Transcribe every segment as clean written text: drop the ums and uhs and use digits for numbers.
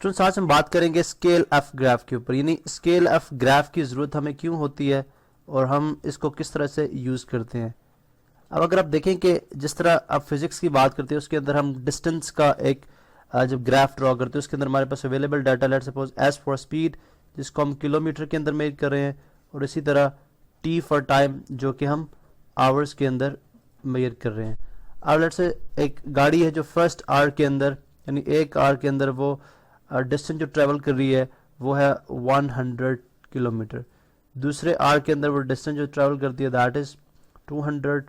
Students आज हम बात करेंगे स्केल एफ ग्राफ के ऊपर, यानी स्केल एफ ग्राफ की ज़रूरत हमें क्यों होती है और हम इसको किस तरह से यूज़ करते हैं। अब अगर आप देखें कि जिस तरह आप फिजिक्स की बात करते हैं उसके अंदर हम डिस्टेंस का एक जब ग्राफ ड्रॉ करते हैं उसके अंदर हमारे पास available data let suppose S for speed जिसको हम किलोमीटर के अंदर मेजर कर रहे हैं, और इसी तरह टी फॉर टाइम जो कि हम आवर्स के अंदर मेजर कर रहे हैं। अब लेट से एक गाड़ी है जो फर्स्ट आवर के अंदर यानी एक आवर के अंदर वो डिस्टेंस जो ट्रेवल कर रही है वो है 100 किलोमीटर, दूसरे आवर के अंदर वो डिस्टेंस जो ट्रेवल करती है दैट इज़ 200,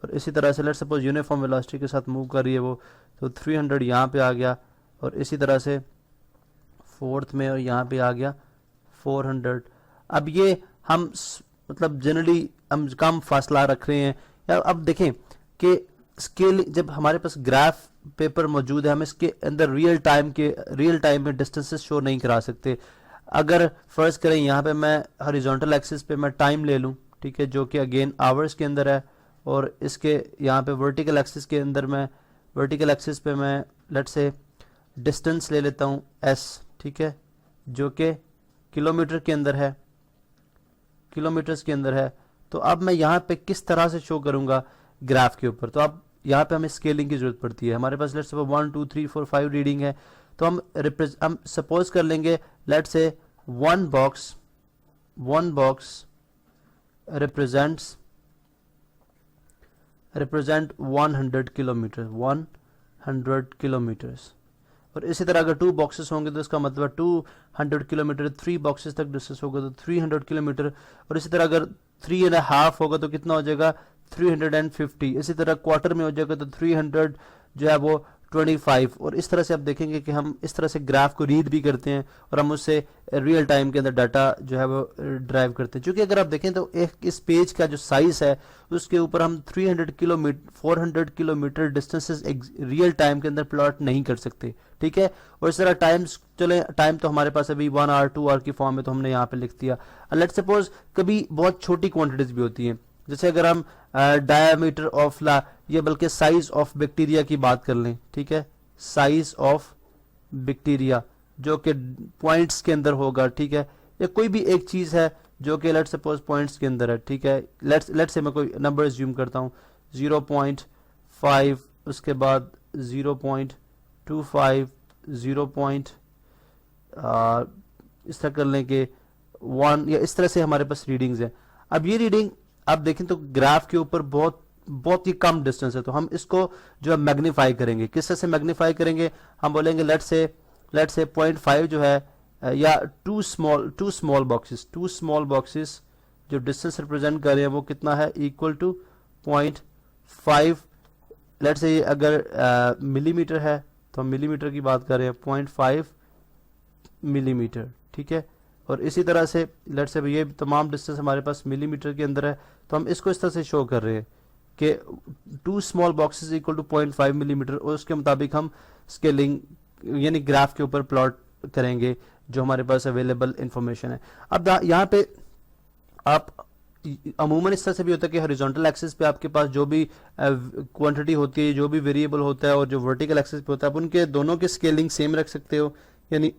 और इसी तरह से लेट सपोज यूनिफॉर्म वेलोसिटी के साथ मूव कर रही है वो, तो 300 यहाँ पे आ गया, और इसी तरह से फोर्थ में और यहाँ पे आ गया 400। अब ये हम मतलब जनरली हम कम फासला रख रहे हैं। या अब देखें कि स्केल जब हमारे पास ग्राफ पेपर मौजूद है हम इसके अंदर रियल टाइम में डिस्टेंसेस शो नहीं करा सकते। अगर फर्ज करें यहाँ पे मैं हॉरिजॉन्टल एक्सिस पे मैं टाइम ले लूँ, ठीक है, जो कि अगेन आवर्स के अंदर है, और इसके यहाँ पे वर्टिकल एक्सिस के अंदर वर्टिकल एक्सिस पे मैं लेट से डिस्टेंस ले लेता हूँ एस, ठीक है, जो कि किलोमीटर के अंदर है, किलोमीटर्स के अंदर है। तो अब मैं यहाँ पे किस तरह से शो करूँगा ग्राफ के ऊपर, तो अब यहाँ पे हमें स्केलिंग की जरूरत पड़ती है। हमारे पास लेट्स सपोज 1 2 3 4 5 रीडिंग है, तो हम सपोज कर लेंगे let's say one box represent 100 kilometres, और इसी तरह अगर 2 बॉक्सेस होंगे तो इसका मतलब 200 किलोमीटर, 3 बॉक्सेस तक डिस्टेंस होगा तो 300 किलोमीटर, और इसी तरह अगर 3.5 होगा तो कितना हो जाएगा 350, इसी तरह क्वार्टर में हो जाएगा तो 300 जो है वो 25, और इस तरह से आप देखेंगे कि हम इस तरह से ग्राफ को रीड भी करते हैं और हम उससे रियल टाइम के अंदर डाटा जो है वो ड्राइव करते हैं। क्योंकि अगर आप देखें तो एक इस पेज का जो साइज है उसके ऊपर हम 400 किलोमीटर डिस्टेंसेस रियल टाइम के अंदर प्लॉट नहीं कर सकते, ठीक है। और इस तरह टाइम तो हमारे पास अभी 1 आवर 2 आवर की फॉर्म में तो हमने यहाँ पे लिख दिया। लेट्स सपोज कभी बहुत छोटी क्वांटिटीज भी होती हैं, जैसे अगर हम डायमीटर ऑफ या बल्कि साइज ऑफ बैक्टीरिया की बात कर लें, ठीक है, साइज ऑफ बैक्टीरिया जो कि पॉइंट्स के अंदर होगा, ठीक है, या कोई भी एक चीज है जो कि लेट्स सपोज पॉइंट्स के अंदर है, ठीक है। लेट्स से मैं कोई नंबर अज्यूम करता हूँ 0.5, उसके बाद 0.25, 0. इस तरह कर लें कि 1, या इस तरह से हमारे पास रीडिंग्स है। अब ये रीडिंग आप देखें तो ग्राफ के ऊपर बहुत ही कम डिस्टेंस है, तो हम इसको जो है मैग्नीफाई करेंगे। किस तरह से मैग्नीफाई करेंगे, हम बोलेंगे लेट्स से 0.5 जो है, या टू स्मॉल बॉक्सेस जो डिस्टेंस रिप्रेजेंट कर रहे हैं वो कितना है इक्वल टू 0.5। लेट्स से अगर मिलीमीटर है तो हम मिलीमीटर की बात कर रहे हैं 0.5 मिलीमीटर, ठीक है। और इसी तरह से लेट्स से ये तमाम डिस्टेंस हमारे पास मिलीमीटर के अंदर है, तो हम इसको इस तरह से शो कर रहे हैं कि 2 small boxes equal to 0.5 millimetre, और उसके मुताबिक हम स्केलिंग यानी ग्राफ के ऊपर प्लॉट करेंगे जो हमारे पास अवेलेबल इंफॉर्मेशन है। अब यहाँ पे आप अमूमन इस तरह से भी होता है कि हॉरिजॉन्टल एक्सिस पे आपके पास जो भी क्वांटिटी होती है, जो भी वेरिएबल होता है, और जो वर्टिकल एक्सिस पे होता है, आप उनके दोनों की स्केलिंग सेम रख सकते हो, यानी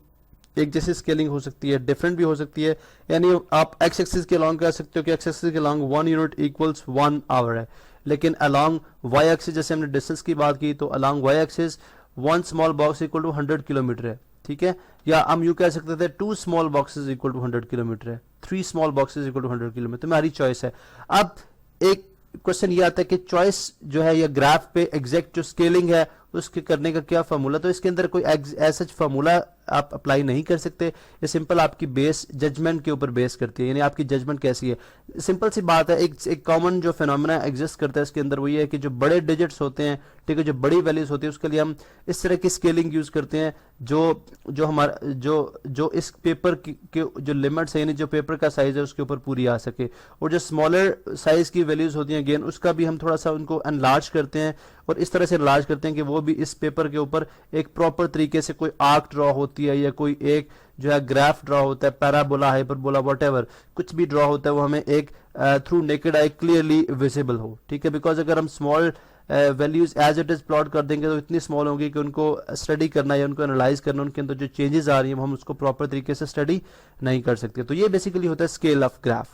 एक जैसी स्केलिंग हो सकती है, डिफरेंट भी हो सकती है। यानी आप एक्स एक्सिस के अलॉन्ग कह सकते हो कि एक्स एक्सिस के अलॉन्ग 1 यूनिट इक्वल्स 1 आवर है, लेकिन अलॉन्ग वाई एक्सिस जैसे हमने डिस्टेंस की बात की तो along Y axis 1 small box equal to 100 kilometre है, ठीक है। या हम यूं कह सकते थे 2 small boxes equal to 100 kilometre है, 3 small boxes equal to 100 kilometre, तो हमारी चॉइस है। अब एक क्वेश्चन ये आता है कि चॉइस जो है या ग्राफ पे एग्जैक्ट जो स्केलिंग है उसके करने का क्या फार्मूला, तो इसके अंदर कोई ऐसा फार्मूला आप अप्लाई नहीं कर सकते। ये सिंपल आपकी बेस जजमेंट के ऊपर बेस करती है, यानी आपकी जजमेंट कैसी है। सिंपल सी बात है, एक कॉमन जो फिनोमेना एग्जिस्ट करता है इसके अंदर वो ये है कि जो बड़े डिजिट्स होते हैं, ठीक है, जो बड़ी वैल्यूज होती है उसके लिए हम इस तरह की स्केलिंग यूज करते हैं जो हमारा जो इस पेपर के जो लिमिट्स है, यानी जो पेपर का साइज है उसके ऊपर पूरी आ सके। और जो स्मॉलर साइज की वैल्यूज होती हैं अगेन उसका भी हम थोड़ा सा उनको एनलार्ज करते हैं, और इस तरह से एनलार्ज करते हैं कि वो भी इस पेपर के ऊपर एक प्रॉपर तरीके से कोई आर्क ड्रॉ होती है या कोई एक जो है ग्राफ ड्रॉ होता है, पैराबोला, हाइपरबोला, व्हाटएवर कुछ भी ड्रॉ होता है वो हमें एक through naked eye clearly visible हो, ठीक है। बिकॉज अगर हम small values as it is plot कर देंगे तो इतनी स्मॉल होंगी कि उनको स्टडी करना या उनको एनालाइज करना, उनके अंदर जो चेंजेस आ रही हैं हम उसको प्रॉपर तरीके से स्टडी नहीं कर सकते। तो ये बेसिकली होता है स्केल ऑफ ग्राफ।